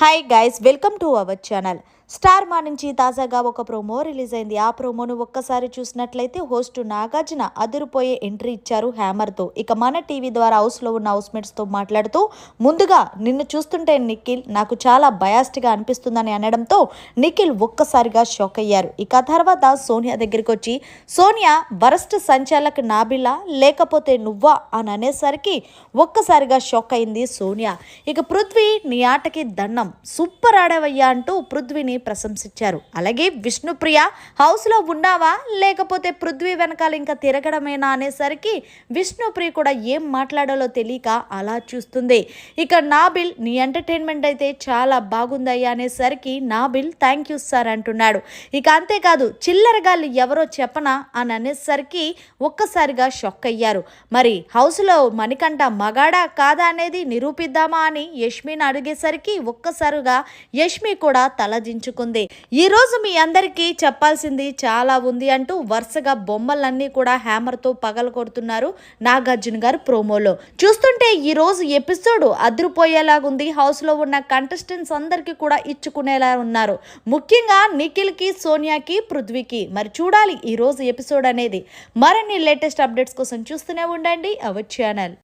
Hi guys, welcome to our channel. Star మా నుంచి తాజాగా ఒక ప్రోమో రిలీజ్ అయింది. ఆ ప్రోమోను ఒక్కసారి చూసినట్లయితే హోస్ట్ నాగార్జున అదిరిపోయే ఎంట్రీ ఇచ్చారు హ్యామర్తో. ఇక మన టీవీ ద్వారా హౌస్లో ఉన్న హౌస్మేట్స్తో మాట్లాడుతూ, ముందుగా నిన్ను చూస్తుంటే నిఖిల్ నాకు చాలా బయాస్డ్గా అనిపిస్తుందని అనడంతో నిఖిల్ ఒక్కసారిగా షాక్ అయ్యారు. ఇక తర్వాత సోనియా దగ్గరికి వచ్చి, సోనియా వరస్ట్ సంచాలక్ నాబిలా లేకపోతే నువ్వా అని అనేసరికి ఒక్కసారిగా షాక్ అయింది సోనియా. ఇక పృథ్వీ నీ ఆటకి దండం, సూపర్ ఆడవయ్యా అంటూ పృథ్వీని ప్రశంసించారు. అలాగే విష్ణుప్రియ హౌస్లో ఉన్నావా లేకపోతే పృథ్వీ వెనకాల ఇంకా తిరగడమేనా అనేసరికి విష్ణుప్రియ కూడా ఏం మాట్లాడాలో తెలియక అలా చూస్తుంది. ఇక నాబిల్ నీ ఎంటర్టైన్మెంట్ అయితే చాలా బాగుందయ్యా అనేసరికి నాబిల్ థ్యాంక్ యూ సార్ అంటున్నాడు. ఇక అంతేకాదు చిల్లరగాళ్ళు ఎవరో చెప్పనా అని అనేసరికి ఒక్కసారిగా షాక్ అయ్యారు. మరి హౌస్లో మణికంఠ మగాడా కాదా అనేది నిరూపిద్దామా అని యష్మిని అడిగేసరికి ఒక్కసారిగా యష్మి కూడా తలదించుకుంది. ఈ రోజు మీ అందరికీ చెప్పాల్సింది చాలా ఉంది అంటూ వరుసగా బొమ్మలన్నీ కూడా హ్యామర్తో పగల కొడుతున్నారు నాగార్జున గారు ప్రోమోలో. చూస్తుంటే ఈ రోజు ఎపిసోడ్ అదిరిపోయేలాగుంది. హౌస్లో ఉన్న కంటెస్టెంట్స్ అందరికీ కూడా ఇచ్చుకునేలా ఉన్నారు. ముఖ్యంగా నిఖిల్కి, సోనియాకి, పృథ్వీకి. మరి చూడాలి ఈ రోజు ఎపిసోడ్ అనేది. మరిన్ని లేటెస్ట్ అప్డేట్స్ కోసం చూస్తూనే ఉండండి అవర్ ఛానల్.